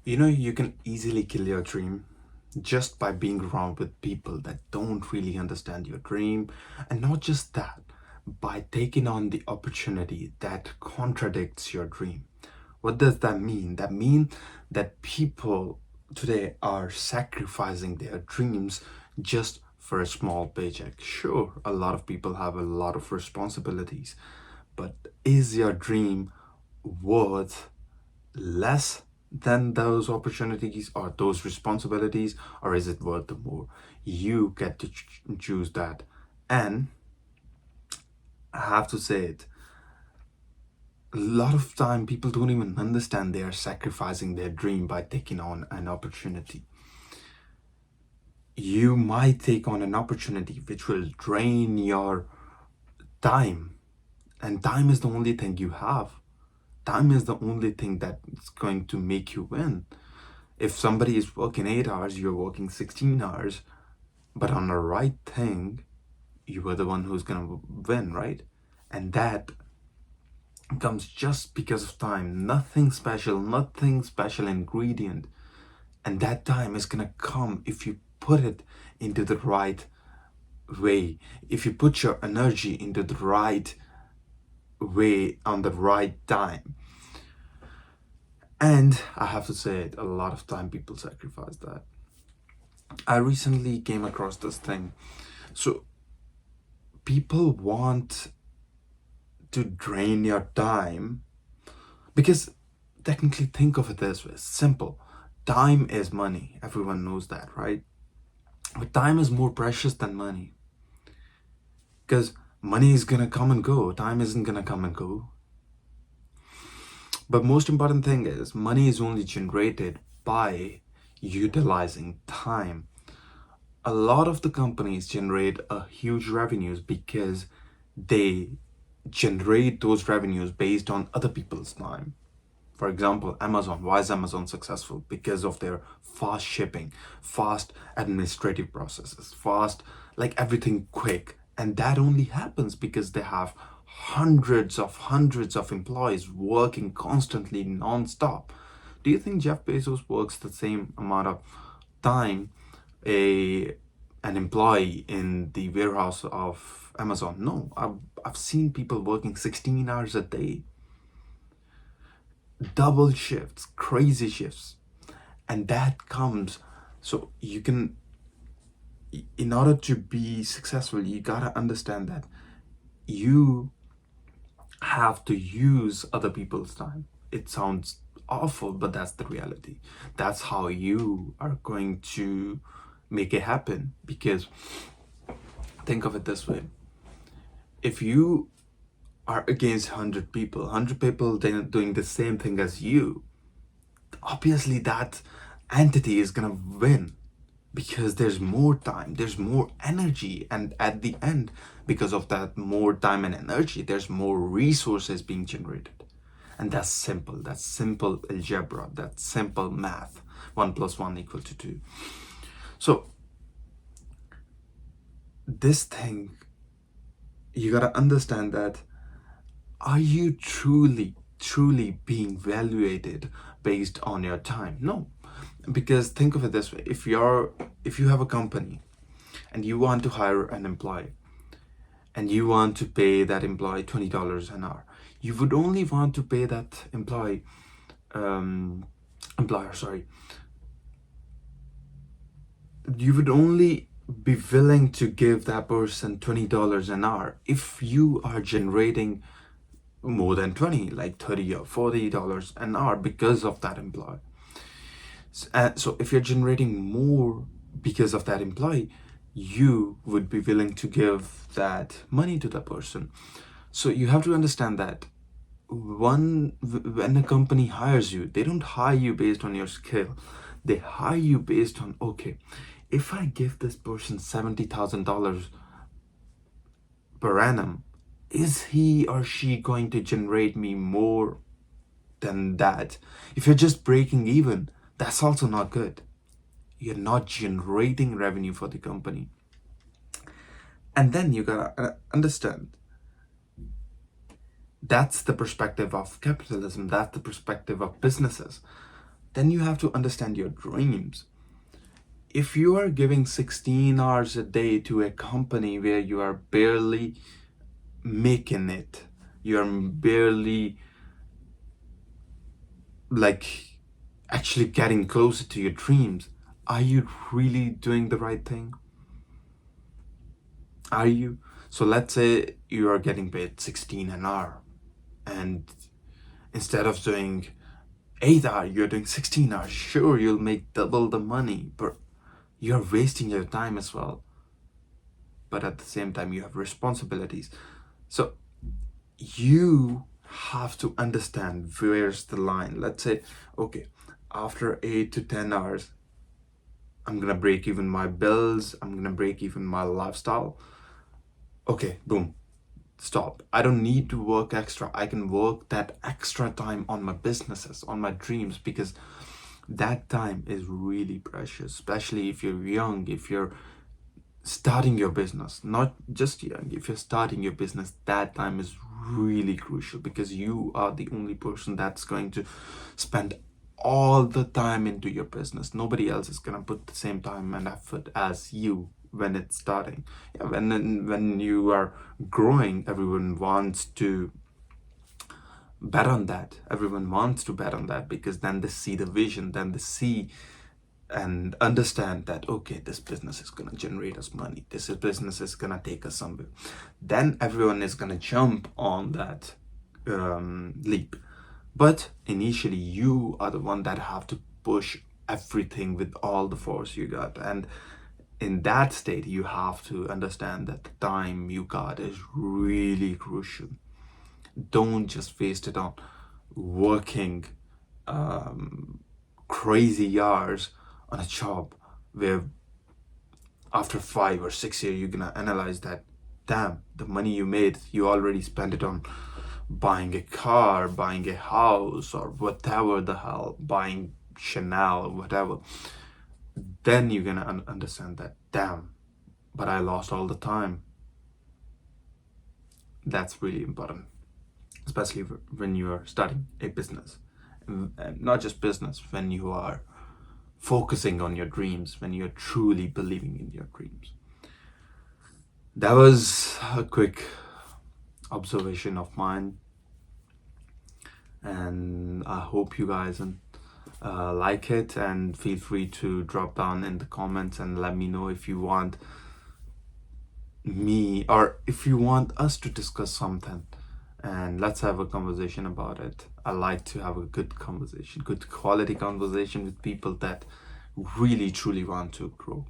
You can easily kill your dream just by being around with people that don't really understand your dream. And not just that, by taking on the opportunity that contradicts your dream. What does that mean? That means that people today are sacrificing their dreams just for a small paycheck. Sure, a lot of people have a lot of responsibilities, but is your dream worth less than those opportunities or those responsibilities, or is it worth the more? You get to choose that. And I have to say it, a lot of time people don't even understand they are sacrificing their dream by taking on an opportunity. You might take on an opportunity which will drain your time, and time is the only thing you have. Time is the only thing that's going to make you win. If somebody is working 8 hours, you're working 16 hours, but on the right thing, you are the one who's gonna win, right? And that comes just because of time. Nothing special ingredient. And that time is gonna come if you put it into the right way, if you put your energy into the right way on the right time. And I have to say it, a lot of time people sacrifice that. I recently came across this thing. So people want to drain your time because technically think of it this way, simple. Time is money. Everyone knows that, right? But time is more precious than money because money is gonna come and go. Time isn't gonna come and go. But most important thing is money is only generated by utilizing time. A lot of the companies generate a huge revenues because they generate those revenues based on other people's time. For example, Amazon. Why is Amazon successful? Because of their fast shipping, fast administrative processes, fast, like everything quick. And that only happens because they have hundreds of employees working constantly non-stop. Do you think Jeff Bezos works the same amount of time a an employee in the warehouse of Amazon? No, I've seen people working 16 hours a day, double shifts, crazy shifts. And that comes, so you can, in order to be successful, you gotta understand that you have to use other people's time. It sounds awful, but that's the reality. That's how you are going to make it happen. Because think of it this way, if you are against 100 people, 100 people doing the same thing as you, obviously that entity is gonna win because there's more time, there's more energy, and at the end, because of that more time and energy, there's more resources being generated. And that's simple algebra, that's simple math. 1 plus 1 equal to 2. So this thing, you gotta understand that, are you truly being evaluated based on your time? No. Because think of it this way, if you have a company and you want to hire an employee and you want to pay that employee $20 an hour, you would only want to pay that employer, sorry, you would only be willing to give that person $20 an hour if you are generating more than 20, like 30 or $40 an hour because of that employee. So if you're generating more because of that employee, you would be willing to give that money to the person. So you have to understand that when a company hires you, they don't hire you based on your skill. They hire you based on, okay, if I give this person $70,000 per annum, is he or she going to generate me more than that? If you're just breaking even, that's also not good. You're not generating revenue for the company. And then you gotta understand, that's the perspective of capitalism, that's the perspective of businesses. then you have to understand your dreams. If you are giving 16 hours a day to a company where you are barely making it, you're barely like actually getting closer to your dreams, are you really doing the right thing? Are you? So let's say you are getting paid 16 an hour, and instead of doing 8 hours, you're doing 16 hours. Sure, you'll make double the money, but you're wasting your time as well. But at the same time, you have responsibilities. So you have to understand where's the line. Let's say, okay, after 8 to 10 hours, I'm gonna break even my bills, I'm gonna break even my lifestyle. Okay, boom, stop. I don't need to work extra. I can work that extra time on my businesses, on my dreams, because that time is really precious, especially if you're young, if you're starting your business, not just young, if you're starting your business, that time is really crucial, because you are the only person that's going to spend all the time into your business. Nobody else is going to put the same time and effort as you when it's starting. Yeah, when you are growing, everyone wants to bet on that. Everyone wants to bet on that, because then they see the vision, then they see and understand that, okay, this business is going to generate us money, this business is going to take us somewhere. Then everyone is going to jump on that leap. But initially, you are the one that have to push everything with all the force you got. And in that state, you have to understand that the time you got is really crucial. Don't just waste it on working crazy hours on a job where after 5 or 6 years you're gonna analyze that, damn, the money you made, you already spent it on buying a car, buying a house, or whatever the hell, buying Chanel or whatever. Then you're gonna understand that, damn, but I lost all the time. That's really important, especially when you are starting a business. And not just business, when you are focusing on your dreams, when you're truly believing in your dreams. That was a quick observation of mine, and I hope you guys like it, and feel free to drop down in the comments and let me know if you want me, or if you want us to discuss something, and let's have a conversation about it. I like to have a good conversation, good quality conversation with people that really truly want to grow.